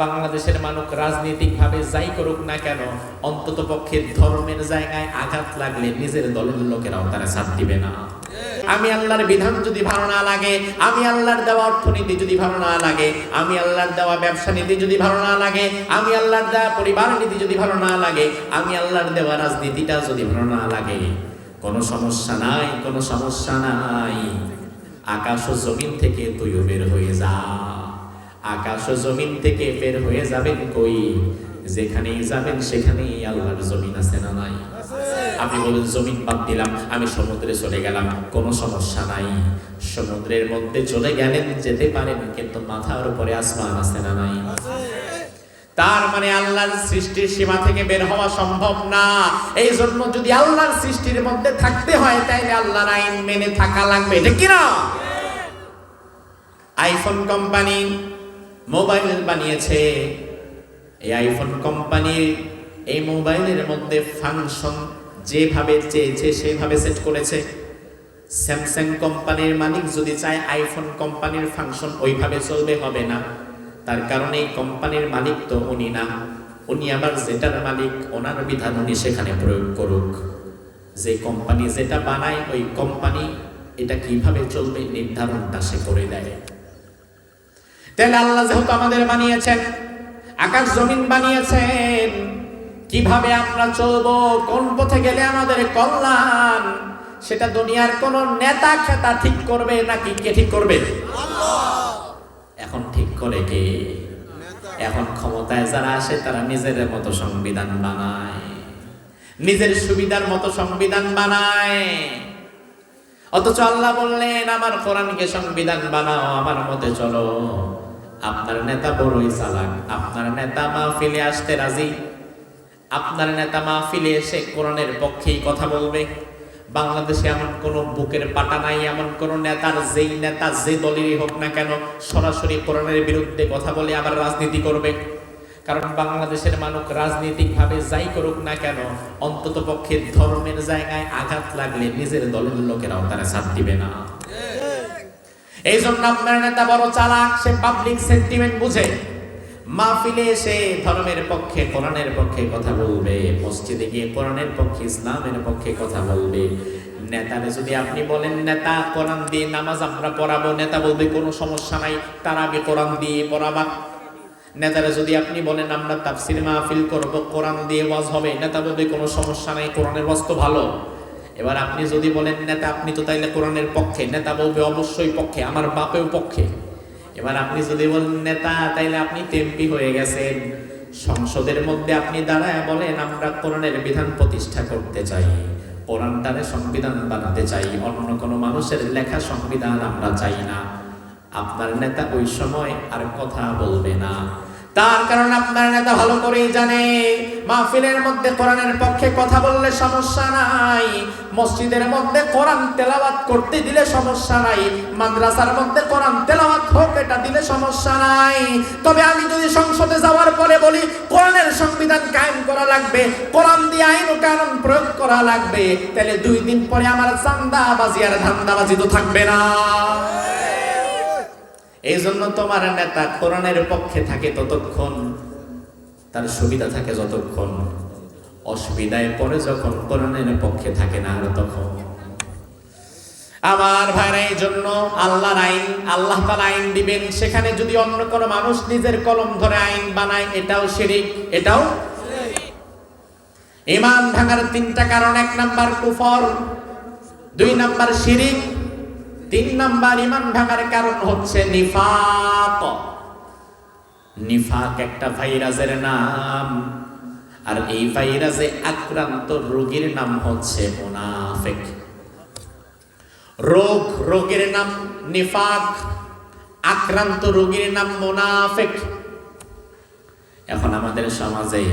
বাংলাদেশের মানুষ রাজনৈতিকভাবে যাই করুক না কেন, অন্তত পক্ষে ধর্মের জায়গায় আঘাত লাগলে নিজের দলের লোকেরাও তারা সাথ দিবে না। আমি আল্লাহর বিধান যদি ভালো না লাগে, আমি আল্লাহর দেওয়া অর্থনীতি যদি ভালো না লাগে, আমি আল্লাহর দেওয়া ব্যবসা নীতি যদি ভালো না লাগে, আমি আল্লাহর দেওয়া পরিবার নীতি যদি ভালো না লাগে, আমি আল্লাহর দেওয়া রাজনীতিটা যদি ভালো না লাগে, কোনো সমস্যা নাই, কোনো সমস্যা নাই। আকাশ ও জমিন থেকে তুইও বের হয়ে যা। আকাশ ও জমিন থেকে বের হয়ে যাবেন কই? যেখানেই যাবেন সেখানেই আল্লাহর জমিন আছে না নাই? আপনি বলেন জমিন বাদ দিলাম, আমি সমুদ্রে চলে গেলাম, কোনো সমস্যা নাই। সমুদ্রের মধ্যে চলে গেলেন, যেতে পারেন, কিন্তু মাথার উপরে আসমান আছে না নাই? তার মানে আল্লাহর সৃষ্টির সীমা থেকে বের হওয়া সম্ভব না। এই জন্য যদি আল্লাহর সৃষ্টির মধ্যে থাকতে হয়, তাইলে আল্লাহর আইন মেনে থাকা লাগবে, ঠিক কি না? আইফোন কোম্পানি মোবাইল বানিয়েছে। এই আইফোন কোম্পানির এই মোবাইলের মধ্যে ফাংশন যেভাবে চেয়েছে সেভাবে সেট করেছে। স্যামসাং কোম্পানির মালিক যদি চায় আইফোন কোম্পানির ফাংশন ওইভাবে চলবে, হবে না। তার কারণে এই কোম্পানির মালিক তো উনি না, উনি আবার যেটার মালিক ওনার বিধান উনি সেখানে প্রয়োগ করুক। যে কোম্পানি যেটা বানায় ওই কোম্পানি এটা কিভাবে চলবে নির্ধারণটা সে করে দেয়। তাহলে আল্লাহ যেহেতু আমাদের বানিয়েছেন, আকাশ জমিন বানিয়েছেন, কিভাবে আমরা চলবো, কোন পথে গেলে আমাদের কল্যাণ, সেটা দুনিয়ার কোন নেতা খেতা ঠিক করবে নাকি কে ঠিক করবে? এখন ঠিক করে কে? এখন ক্ষমতায় যারা আসে তারা নিজের মতো সংবিধান বানায়, নিজের সুবিধার মতো সংবিধান বানায়। অথচ আল্লাহ বললেন আমার কোরআনকে সংবিধান বানাও, আমার মতে চলো। আপনার নেতা বড়ই চালাক, আপনার নেতা মাহফিলে আসতে রাজি, আপনার নেতা মাহফিলে এসে কোরআনের পক্ষেই কথা বলবে। বাংলাদেশে এমন কোন বুকের পাটা নাই, এমন কোন নেতার যেই নেতা যে দলেরই হোক না কেন সরাসরি কোরআনের বিরুদ্ধে কথা বলে আবার রাজনীতি করবে। কারণ বাংলাদেশের মানুষ রাজনৈতিকভাবে যাই করুক না কেন, অন্তত পক্ষে ধর্মের জায়গায় আঘাত লাগলে নিজের দলের লোকেরাও তারা সাথ দিবে না। এই জন্য আপনার নেতা বড় চালাক, সে পাবলিক সেন্টিমেন্ট বুঝে। মাহফিলে এসে ধর্মের পক্ষে কোরআনের পক্ষে কথা বলবে, মসজিদে গিয়ে কোরআনের পক্ষে ইসলামের পক্ষে কথা বলবে। নেতারে যদি আপনি বলেন নেতা কোরআন দিয়ে নামাজ আমরা পড়াবো, নেতা বলবে কোনো সমস্যা নাই, তার আগে কোরআন দিয়ে পড়াবা। নেতারা যদি আপনি বলেন আমরা তাফসীর মাহফিল করব, কোরআন দিয়ে ওয়াজ হবে, নেতা বলবে কোনো সমস্যা নাই, কোরআনের ওয়াজ তো ভালো। এবার আপনি যদি বলেন নেতা আপনি তো তাইলে কোরআনের পক্ষে, নেতা বলবে অবশ্যই পক্ষে, আমার বাপেও পক্ষে। এবার আপনি যদি বলেন নেতা তাইলে আপনি এমপি হয়ে গেছেন, সংসদের মধ্যে আপনি দাঁড়ায় বলেন আমরা কোরআনের বিধান প্রতিষ্ঠা করতে চাই, কোরআনটারে সংবিধান বানাতে চাই, অন্য কোনো মানুষের লেখা সংবিধান আমরা চাই না। আপনার নেতা ওই সময় আর কথা বলবে না। তার কারণ আপনার নেতা ভালো করেই জানে মাহফিলের মধ্যে কোরআনের পক্ষে কথা বললে সমস্যা নাই, মসজিদের মধ্যে কোরআন তেলাওয়াত করতে দিলে সমস্যা নাই, মাদ্রাসার মধ্যে কোরআন তেলাওয়াত হোক এটা দিলে সমস্যা নাই। তবে আমি যদি সংসদে যাওয়ার পরে বলি কোরআনের সংবিধান কায়েম করা লাগবে, কোরআন দিয়ে আইন ও কানুন প্রয়োগ করা লাগবে, তাহলে 2 দিন পরে আমার চাঁদাবাজি আর ধান্দাবাজি তো থাকবে না। এই জন্য তোমার নেতা কোরআনের পক্ষে থাকে ততক্ষণ, তার সুবিধা থাকে যতক্ষণ, অসুবিধায় পড়ে যখন কোরআনের পক্ষে থাকে না আর তখন। আমার ভাইরা এই জন্য আল্লাহর আইন, আল্লাহ তাআলা আইন দিবেন, সেখানে যদি অন্য কোনো মানুষ নিজের কলম ধরে আইন বানায় এটাও শিরক, এটাও ঈমান ভাঙার 3টা কারণ। 1 নাম্বার কুফর, 2 নাম্বার শিরক, 3 নাম্বার ঈমান ভাঙার কারণ হচ্ছে নিফাক। নিফাক একটা ভাইরাসের নাম, আর এই ভাইরাসে আক্রান্ত রোগীর নাম হচ্ছে মুনাফিক। রোগের নাম নিফাক, আক্রান্ত রোগীর নাম মুনাফিক। এখন আমাদের সমাজে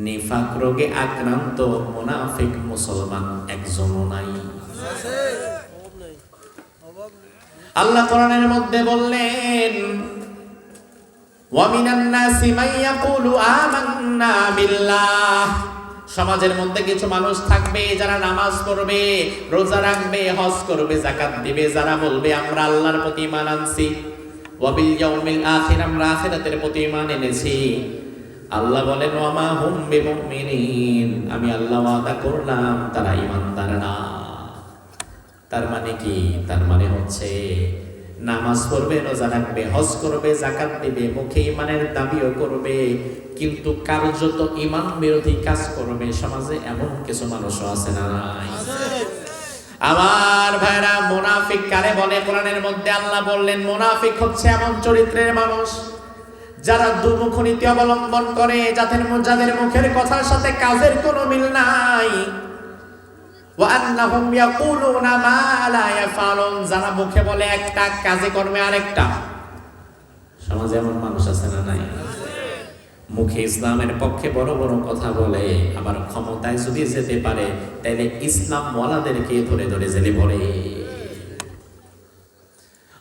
নিফাক রোগে আক্রান্ত মুনাফিক মুসলমান একজনও নাই। আল্লাহ কোরআনের মধ্যে বললেন ওয়া মিনান নাসি মান ইয়াকুলু আমান্না বিল্লাহ, সমাজের মধ্যে কিছু মানুষ থাকবে যারা নামাজ পড়বে, রোজা রাখবে, হজ করবে, যাকাত দিবে, যারা বলবে আমরা আল্লাহর প্রতি ঈমান আনছি, ওয়া বিল ইয়াউমিল আখির, আমরা আখিরাতের প্রতি ঈমান এনেছি। আল্লাহ বলেন ওয়া মা হুম বিমুমিনিন, আমি আল্লাহ ওয়াদা করলাম তারা ঈমানদার না। তার মানে কি? তার মানে হচ্ছে নামাজ পড়বে, রোজা রাখবে, হজ করবে, যাকাত দিবে, মুখে ঈমানের দাবিও করবে, কিন্তু কার্যত ঈমান বিরোধী কাজ করবে। সমাজে এমন কিছু মানুষও আছে না নাই? আমার ভাইরা, মুনাফিক কারে বলে? কোরআনের মধ্যে আল্লাহ বললেন মুনাফিক হচ্ছে এমন চরিত্রের মানুষ যারা দুমুখ নীতি অবলম্বন করে, যাদের মুখের কথার সাথে কাজের কোনো মিল নাই। ওয়া আন্নাহুম ইয়াকুলুনা মা লা ইয়াফালুন, যারা মুখে বলে একটা, কাজে কর্মে আরেকটা। সমাজে এমন মানুষ আছে না নাই? মুখে ইসলামের পক্ষে বড় বড় কথা বলে, আবার ক্ষমতায় যদি যেতে পারে তাহলে ইসলাম ওয়ালাদেরকে ধরে ধরে জেলে ভরে।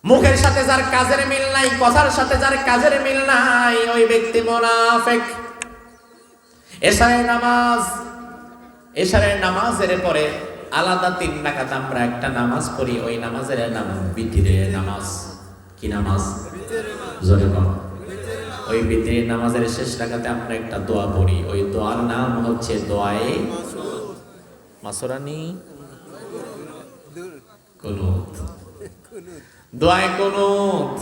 মুখের সাথে যার কাজের মিল নাই, কথার সাথে যার কাজের মিল নাই, ওই ব্যক্তি মুনাফিক। এশারের নামাজের পরে আলাদা 3 রাকাত আমরা একটা নামাজ পড়ি, ওই নামাজের নাম বিতিরের নামাজ। কি নামাজ? জোরে বল। ওই বিতিরের নামাজের শেষ রাকাতে আমরা একটা দোয়া পড়ি, ওই দোয়ার নাম হচ্ছে দোয়ায়ে মাসুরানি কুনুত। দোয়ায়ে কুনুত।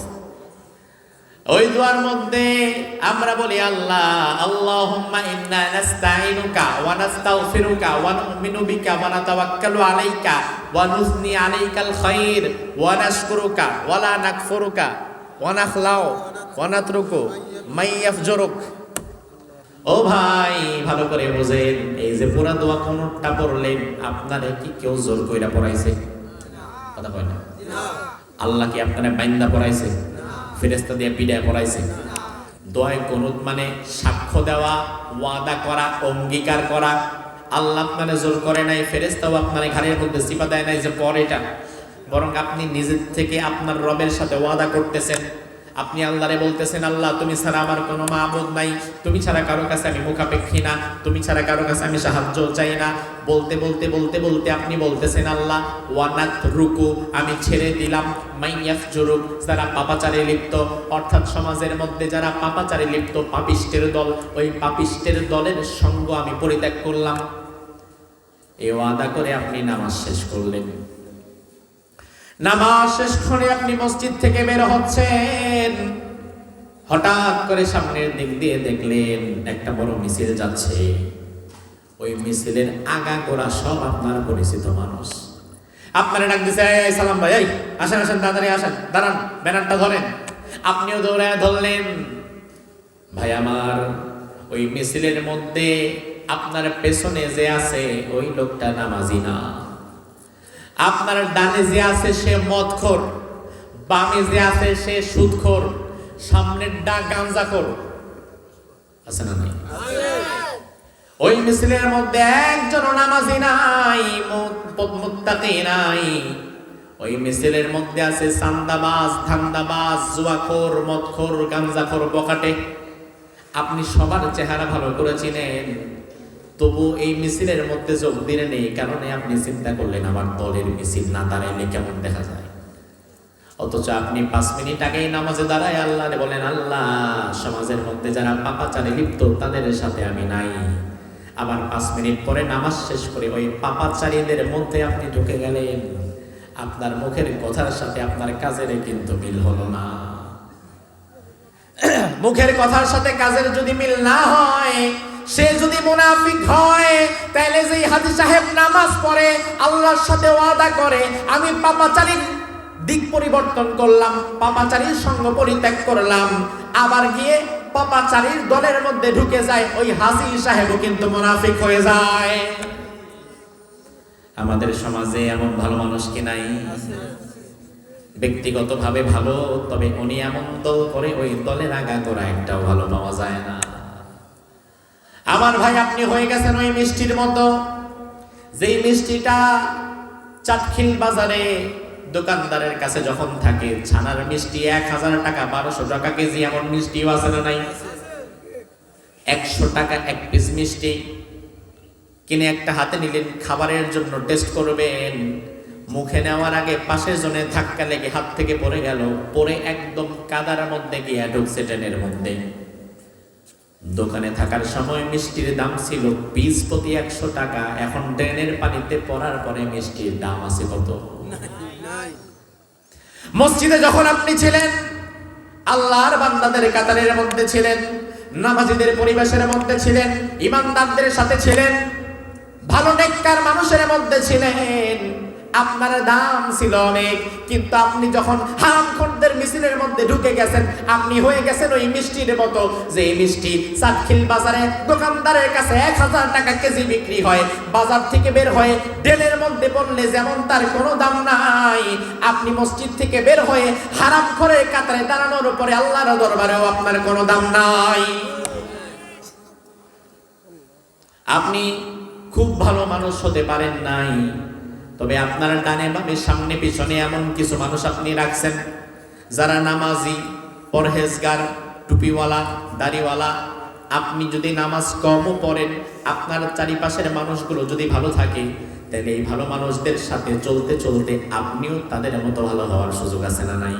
ওই দোয়ার মধ্যে আমরা বলি আল্লাহ, আল্লাহুম্মা ইন্না নাস্তাইনুকা ওয়া নাস্তাগফিরুকা ওয়া নু'মিনু বিকা ওয়া নাতাওয়াক্কালু আলাইকা ওয়া নুসনি আলাইকাল খাইর ওয়া নাশকুরুকা ওয়া লা নাকফুরুকা ওয়া নাখলাউ ওয়া নাতরুকু মাই ইয়াফজুরুক। ও ভাই, ভালো করে বুঝেন, এই যে পুরা দোয়া কোনটা পড়লেন, আপনারে কি কেউ জোর কইরা পড়াইছে? কথা কয় না? আল্লাহ কি আপনারে বাইন্দা পড়াইছে? ফেরেশতা দিয়ে পিড়ায় পড়াইছে? দোয়ায়ে কুনুত মানে সাক্ষ্য দেওয়া, ওয়াদা করা, অঙ্গীকার করা। আল্লাহ আপনারে জোর করে নাই, ফেরেশতাও আপনারে ঘাড়ের মধ্যে চিপা দেয় নাই যে পড় এটা, বরং আপনি নিজের থেকে আপনার রবের সাথে ওয়াদা করতেছেন। আপনি আল্লাহরে বলতেছেন, আল্লাহ তুমি ছাড়া আমার কোনো মাবুদ নাই, তুমি ছাড়া কারো কাছে আমি মুখাপেক্ষী না, তুমি ছাড়া কারো কাছে আমি সাহায্য চাই না। বলতে বলতে বলতে বলতে আপনি বলতেছেন আল্লাহ ওয়ানাত রুকু, আমি ছেড়ে দিলাম মাইয়াফজুরুক, যারা পাপাচারে লিপ্ত, অর্থাৎ সমাজের মধ্যে যারা পাপাচারে লিপ্ত, পাপিষ্টের দল, ওই পাপিষ্টের দলের সঙ্গ আমি পরিত্যাগ করলাম। এই ওয়াদা করে আপনি নামাজ শেষ করলেন। নামাজ শেষ করে আপনি মসজিদ থেকে বের হচ্ছেন, হঠাৎ করে সামনের দিক দিয়ে দেখলেন একটা বড় মিছিল যাচ্ছে। ওই মিছিলের আগা গোড়া সব আপনার পরিচিত মানুষ। আপনারা ডাক দিছে, এই সালাম ভাই, এই আসেন আসেন, তাড়াতাড়ি আসেন, দাঁড়ান, ব্যানারটা ধরেন। আপনিও দৌড়ায় ধরলেন। ভাই আমার, ওই মিছিলের মধ্যে আপনার পেছনে যে আছে ওই লোকটা নামাজি না। আপনার ডানে যে আছে সে মদখোর, বামে যে আছে সে সুদখোর, সামনের ডাক গাঞ্জাখোর। আছে না নাই? ওই মিছিলের মধ্যে একজন নামাজি নাই, মুত্তাকি নাই। ওই মিছিলের মধ্যে আছে চান্দাবাজ, ধান্দাবাজ, জুয়াখোর, মদখোর, গাঞ্জাখোর, বখাটে। আপনি সবার চেহারা ভালো করে চিনেন, তবু এই মিছিলের মধ্যে যোগ দিলেন। এই কারণে আপনি চিন্তা করলেন আমার দলের মিছিল না দাঁড়াইলে কেমন দেখা যায়। অথচ আপনি 5 মিনিট আগেই নামাজে দাঁড়ায় আল্লাহরে বলেন, আল্লাহ সমাজের মধ্যে যারা পাপাচারে লিপ্ত তাদের সাথে আমি নাই। আবার 5 মিনিট পরে নামাজ শেষ করে ওই পাপাচারীদের মধ্যে আপনি ঢুকে গেলেন। আপনার মুখের কথার সাথে আপনার কাজের কিন্তু মিল হলো না। মুখের কথার সাথে কাজের যদি মিল না হয়, সে যদি মুনাফিক হয়, তাহলে যেই হাজী সাহেব নামাজ পড়ে, আল্লাহর সাথে ওয়াদা করে আমি পাপাচারীর দিক পরিবর্তন করলাম, পাপাচারীর সঙ্গ পরিত্যাগ করলাম, আবার গিয়ে পাপাচারীর দলের মধ্যে ঢুকে যায়, ওই হাজী সাহেবও কিন্তু মুনাফিক হয়ে যায়। আমাদের সমাজে এমন ভালো মানুষ কি নাই? ব্যক্তিগতভাবে ভালো, তবে উনি এমন দল করে ওই দলের আগা গোড়া একটাও ভালো পাওয়া যায় না। আমার ভাই, আপনি হয়ে গেছেন ওই মিষ্টির মতো, যেই মিষ্টিটা চাটখিল বাজারে দোকানদারের কাছে যখন থাকে, ছানার মিষ্টি 1000 টাকা, 1200 টাকা কেজি, এমন মিষ্টিও আছে না নাই? 100 টাকা 1 পিস মিষ্টি কিনে একটা হাতে নিলেন, খাবারের জন্য টেস্ট করবেন, মুখে নেওয়ার আগে পাশের জনে ধাক্কা লেগে হাত থেকে পড়ে গেল, পরে একদম কাদার মধ্যে গিয়ে ঢুকছে ট্রেনের মধ্যে। দোকানে থাকার সময় মিষ্টির দাম ছিল পিস প্রতি 100 টাকা, এখন ড্রেনের পানিতে পড়ার পরে মিষ্টির দাম আছে কত? মসজিদে যখন আপনি ছিলেন আল্লাহর বান্দাদের কাতারের মধ্যে ছিলেন, নামাজীদের পরিবেশের মধ্যে ছিলেন, ইমানদারদের সাথে ছিলেন, ভালো নেককার মানুষের মধ্যে ছিলেন, আপনার দাম ছিল অনেক। কিন্তু আপনি যখন হারামখোরদের মিছিলের মধ্যে ঢুকে গেছেন, আপনি হয়ে গেছেন ওই মিষ্টির মতো, যে মিষ্টি চাটখিল বাজারে দোকানদারের কাছে 1000 টাকা কেজি বিক্রি হয়, বাজার থেকে বের হয়ে ডেলের মধ্যে পড়লে যেমন তার কোনো দাম নাই, আপনি মসজিদ থেকে বের হয়ে হারামখোরের কাতারে দাঁড়ানোর উপরে আল্লাহর দরবারেও আপনার কোনো দাম নাই। আপনি খুব ভালো মানুষ হতে পারেন নাই, তবে আপনার ডানে বামে সামনে পিছনে এমন কিছু মানুষ আপনি রাখছেন যারা নামাজি, পরহেজগার, টুপিওয়ালা, দাড়িওয়ালা। আপনি যদি নামাজ কমও পড়েন, আপনার চারিপাশের মানুষগুলো যদি ভালো থাকে, তাহলে এই ভালো মানুষদের সাথে চলতে চলতে আপনিও তাদের মতো ভালো হওয়ার সুযোগ আছে না নাই?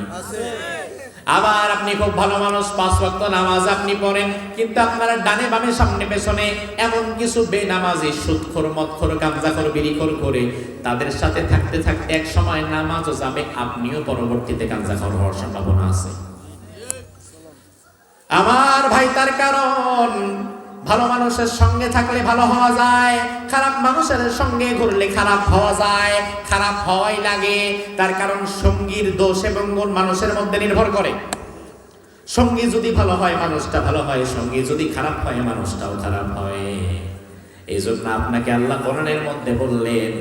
আবার আপনি খুব ভালো মানুষ, 5 ওয়াক্ত নামাজ আপনি পড়েন, কিন্তু আপনার ডানে বামে সামনে পেছনে এমন কিছু বেনামাজি, সুদখোর, মদখোর, গাঁজাখোর, বিড়িখোর করে তাদের সাথে থাকতে থাকতে এক সময় নামাজও যাবে, আপনিও পরবর্তীতে গাঁজাখোর হওয়ার সম্ভাবনা আছে। আমার ভাই, তার কারণ ভালো মানুষের সঙ্গে থাকলে ভালো হওয়া যায়, খারাপ মানুষের সঙ্গে ঘুরলে খারাপ হওয়া যায়, খারাপ হওয়াই লাগে। তার কারণ সঙ্গীর দোষ এবং গুণ মানুষের মধ্যে নির্ভর করে। সঙ্গী যদি ভালো হয় মানুষটা ভালো হয়, সঙ্গী যদি খারাপ হয় মানুষটাও খারাপ হয়। এই জন্য আপনাকে আল্লাহ কোরআনের মধ্যে বললেন,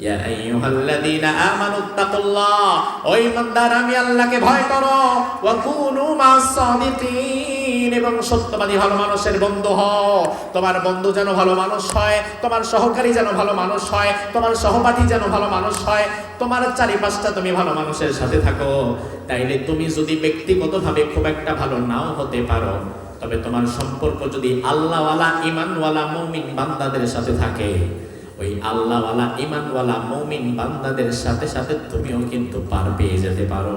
ইয়া আইয়ুহাল্লাযীনা আমানুত্তাকুল্লাহ, ও ঈমানদার আমি আল্লাহকে ভয় করো, ওয়া কুনু মা'আস সাদিকিন, এবং সত্যবাদী ভালো মানুষের বন্ধু হও। তোমার বন্ধু যেন ভালো মানুষ হয়, তোমার সহকারী যেন ভালো মানুষ হয়, তোমার সহপাঠী যেন ভালো মানুষ হয়, তোমার চারিপাশটা তুমি ভালো মানুষের সাথে থাকো। তাইলে তুমি যদি ব্যক্তিগতভাবে খুব একটা ভালো নাও হতে পারো, তবে তোমার সম্পর্ক যদি আল্লাহওয়ালা, ঈমানওয়ালা মুমিন বান্দাদের সাথে থাকে, ওই আল্লাহওয়ালা, ঈমানওয়ালা মুমিন বান্দাদের সাথে সাথে তুমিও কিন্তু পার পেয়ে যেতে পারো।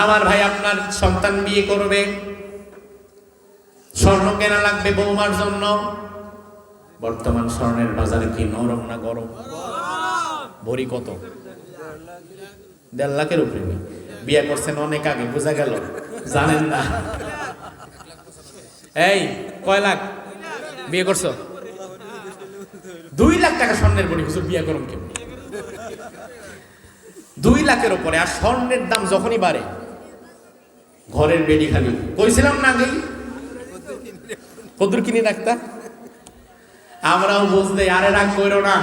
আমার ভাই, আপনার সন্তান বিয়ে করবে, স্বর্ণ কেনা লাগবে বৌমার জন্য। বর্তমান স্বর্ণের বাজারে কি নরম না গরম? ভরি কত? 1.5 লাখের উপরে। বিয়ে করছেন অনেক আগে, বোঝা গেল জানেন না। এই কয় লাখ বিয়ে করছো? 2 লাখ টাকা স্বর্ণের বড়ি, হুজুর বিয়ে করুন কেমন? 2 লাখের উপরে। আর স্বর্ণের দাম যখনই বাড়ে, ঘরের বেডি খালি। কইছিলাম না আগেই কদর কিনে রাখতা। আমরাও বুঝতে, আরে রাগ করো না,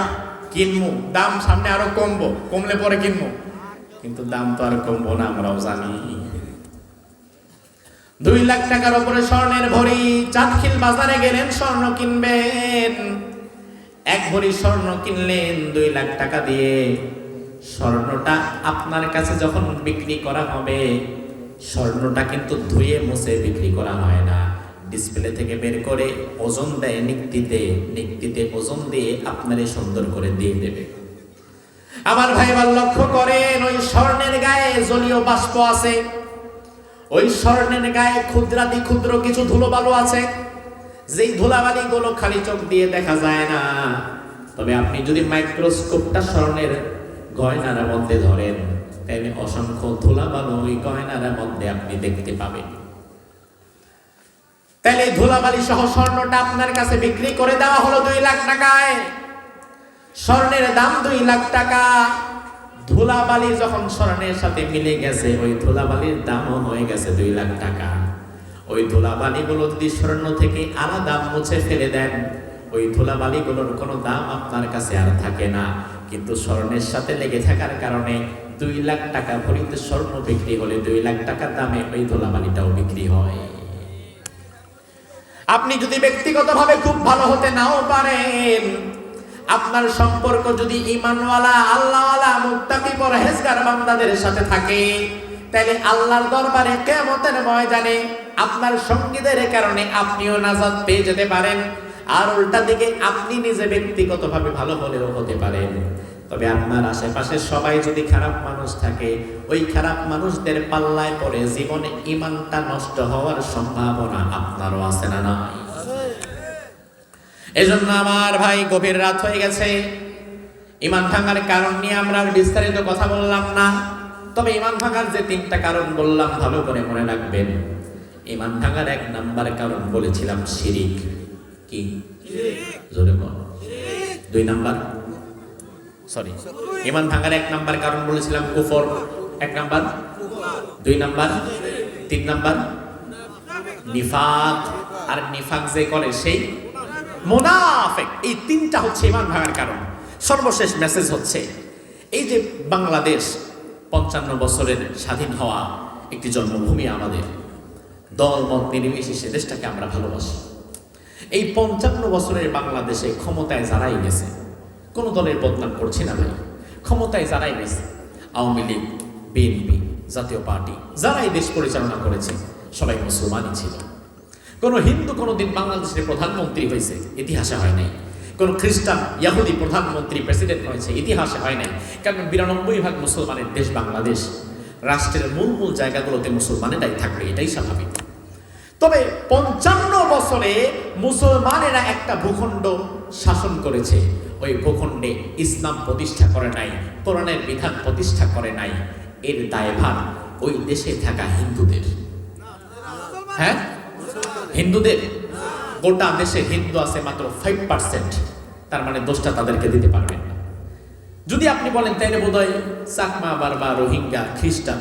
কিনবো, দাম সামনে আরো কমবো, কমলে পরে কিনবো, কিন্তু দাম তো আর কমবো না, আমরাও জানি। 2 লাখ টাকার উপরে স্বর্ণের ভরি। চাটখিল বাজারে গেলেন স্বর্ণ কিনবেন, 1 ভরি স্বর্ণ কিনলেন 2 লাখ টাকা দিয়ে। স্বর্ণটা আপনার কাছে যখন বিক্রি করা হবে, স্বর্ণটা কিন্তু ধুয়ে মুছে বিক্রি করা হয় না, ডিসপ্লে থেকে বের করে ওজন দেয় নিক্তিতে, নিক্তিতে ওজন দিয়ে আপনারে সুন্দর করে দিয়ে দেবে। আমার ভাইবার লক্ষ্য করেন, ওই স্বর্ণের গায়ে জলীয় বাষ্প আছে, ওই স্বর্ণের গায়ে ক্ষুদ্রাতি ক্ষুদ্র কিছু ধুলোবালু আছে, যেই ধুলাবালিগুলো খালি চোখ দিয়ে দেখা যায় না। তবে আপনি যদি মাইক্রোস্কোপটা স্বর্ণের গয়নার মধ্যে ধরেন, তাহলে অসংখ্য ধুলাবালু ওই গয়নার মধ্যে আপনি দেখতে পাবেন। তাহলে ধুলাবালি সহ স্বর্ণটা আপনার কাছে বিক্রি করে দেওয়া হলো 2 লাখ টাকায়। স্বর্ণের দাম 2 লাখ টাকা। ধুলাবালি যখন স্বর্ণের সাথে মিলে গেছে, ওই ধুলাবালির দামও হয়ে গেছে 2 লাখ টাকা। ওই ধুলাবালিগুলো যদি স্বর্ণ থেকে আলাদা মুছে ফেলে দেন, ওই ধুলাবালিগুলোর কোনো দাম আপনার কাছে আর থাকে না। কিন্তু স্বর্ণের সাথে লেগে থাকার কারণে 2 লাখ টাকা ভরিতে স্বর্ণ বিক্রি হলে 2 লাখ টাকার দামে ওই ধুলাবালিটাও বিক্রি হয়। আপনি যদি ব্যক্তিগতভাবে খুব ভালো হতে নাও পারেন, আপনার সম্পর্ক যদি ঈমানওয়ালা, আল্লাহওয়ালা, মুত্তাকি, পরহেজগার বান্দাদের সাথে থাকে, তাহলে আল্লাহর দরবারে কিয়ামতের ময়দানে আপনার সঙ্গীদের কারণে আপনিও নাজাত পেয়ে যেতে পারেন। আর উল্টা দিকে আপনি নিজে ব্যক্তিগতভাবে ভালো হলেও হতে পারেন, তবে আপনার আশেপাশে সবাই যদি খারাপ মানুষ থাকে, ওই খারাপ মানুষদের পাল্লায় পড়ে জীবনে ঈমানটা নষ্ট হওয়ার সম্ভাবনা আপনারও আছে না নাই? এজন্য আমার ভাই, গভীর রাত হয়ে গেছে, ঈমান ভাঙার কারণ নিয়ে আমরা বিস্তারিত কথা বললাম না। তবে ঈমান ভাঙার যে 3টা কারণ বললাম ভালো করে মনে রাখবেন। ঈমান ভাঙার 1 নাম্বার কারণ বলেছিলাম শিরিক। কি? জোরে বল। 2 নাম্বার, সরি, ঈমান ভাঙার 1 নাম্বার কারণ বলেছিলাম কুফর, 1 নাম্বার, 2 নাম্বার, 3 নাম্বার নিফাক। আর নিফাক যে করে সেই মুনাফিক। এই 3টা হচ্ছে ঈমান ভাঙার কারণ। সর্বশেষ মেসেজ হচ্ছে, এই যে বাংলাদেশ 55 বছরের স্বাধীন হওয়া একটি জন্মভূমি আমাদের, দল মত নির্বিশেষে দেশটাকে আমরা ভালোবাসি। এই 55 বছরের বাংলাদেশে ক্ষমতায় যারাই গেছে, কোনো দলের বদনাম করছি না ভাই, ক্ষমতায় যারাই গেছে, আওয়ামী লীগ, বিএনপি, জাতীয় পার্টি, যারাই দেশ পরিচালনা করেছে সবাই মুসলমানই ছিল। কোনো হিন্দু কোনোদিন বাংলাদেশের প্রধানমন্ত্রী হয়েছে ইতিহাসে হয় নাই। কোন খ্রিস্টান, ইহুদি প্রধানমন্ত্রী, প্রেসিডেন্ট হয়েছে ইতিহাসে হয় নাই। কারণ 92% মুসলমানের দেশ বাংলাদেশ। রাষ্ট্রের মূল জায়গাগুলোতে মুসলমানেরাই থাকবে, এটাই স্বাভাবিক। তবে 55 বছরে মুসলমানেরা একটা ভূখণ্ড শাসন করেছে। ওই ভূখণ্ডে ইসলাম প্রতিষ্ঠা করে নাই, কোরআনের বিধান প্রতিষ্ঠা করে নাই। এর দায়ভার ওই দেশে থাকা হিন্দুদের। হ্যাঁ, হিন্দুদের। গোটা দেশে হিন্দু আছে মাত্র 5%। তার মানে দোষটা তাদেরকে দিতে পারবেন না। যদি আপনি বলেন তাইলে বোধহয় চাকমা, বারবা, রোহিঙ্গা, খ্রিস্টান,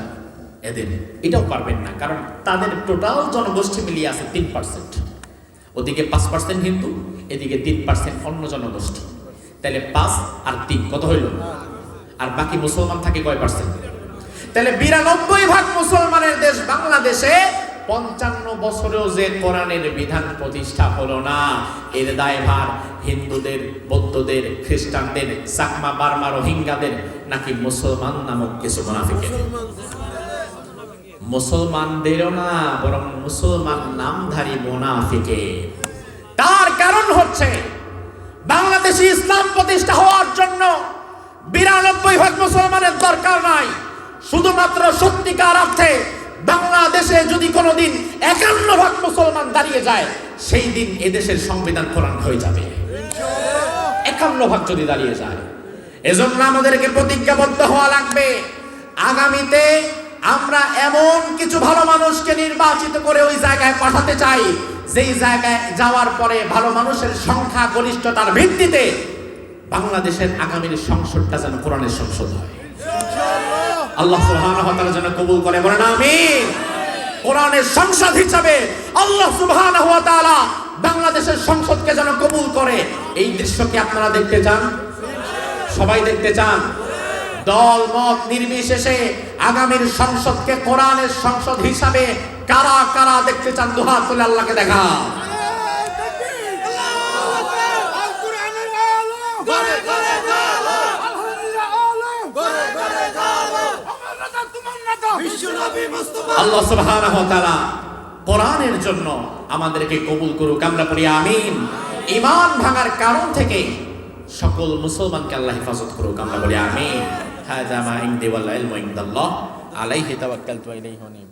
এদের এটাও পারবেন না। কারণ তাদের টোটাল জনগোষ্ঠী মিলিয়ে আছে 3%। ওদিকে 5% হিন্দু, এদিকে 3% অন্য জনগোষ্ঠী। তাহলে 5 আর 3 কত হইল? আর বাকি মুসলমান থাকে কয় পার্সেন্ট? তাহলে 92% মুসলমানের দেশ বাংলাদেশে 55 বছরেও যে কোরআনের বিধান প্রতিষ্ঠা হলো না, এর দায়ভার হিন্দুদের, বৌদ্ধদের, খ্রিস্টানদের, চাকমা, বার্মা, রোহিঙ্গাদের, নাকি মুসলমান নামক কিছু মুনাফিকের? মুসলমানদেরও না, বরং মুসলমান নামধারী মুনাফিকের। তার কারণ হচ্ছে বাংলাদেশে ইসলাম প্রতিষ্ঠা হওয়ার জন্য 92% মুসলমানের দরকার নাই। শুধুমাত্র সত্যিকার অর্থে বাংলাদেশে যদি কোনোদিন 51% মুসলমান দাঁড়িয়ে যায়, সেই দিন এদেশের সংবিধান কোরআন হয়ে যাবে। 51% যদি দাঁড়িয়ে যায়। এজন্য আমাদেরকে প্রতিজ্ঞাবদ্ধ হওয়া লাগবে, আগামীতে আমরা এমন কিছু ভালো মানুষকে নির্বাচিত করে ওই জায়গায় পাঠাতে চাই, যেই জায়গায় যাওয়ার পরে ভালো মানুষের সংখ্যা গরিষ্ঠতার ভিত্তিতে বাংলাদেশের আগামীর সংসদটা যেন কোরআনের সংসদ হয়। আল্লাহ সুবহানাহু ওয়া তাআলা যেন কবুল করে, বলেন আমিন। কোরআনের সংসদ হিসাবে আল্লাহ সুবহানাহু ওয়া তাআলা বাংলাদেশের সংসদকে যেন কবুল করে। এই দৃশ্যকে আপনারা দেখতে চান? সবাই দেখতে চান? দল মত নির্বিশেষে আগামীর সংসদকে কোরআনের সংসদ হিসাবে কারা কারা দেখতে চান? দুহাত তুলে আল্লাহকে দেখা। আল্লাহ সুবহানাহু ওয়া তাআলা কোরআনের জন্য আমাদেরকে কবুল করুক, আমরা পড়ি আমিন। ঈমান ভাঙার কারণ থেকে সকল মুসলমানকে আল্লাহ হেফাজত করুক, আমরা বলি আমিন। হাযা মা ইনদি ওয়াল ইলমু ইনদাল্লাহ আলাইহি তাওয়াক্কালতু ওয়া ইলাইহি উনীব।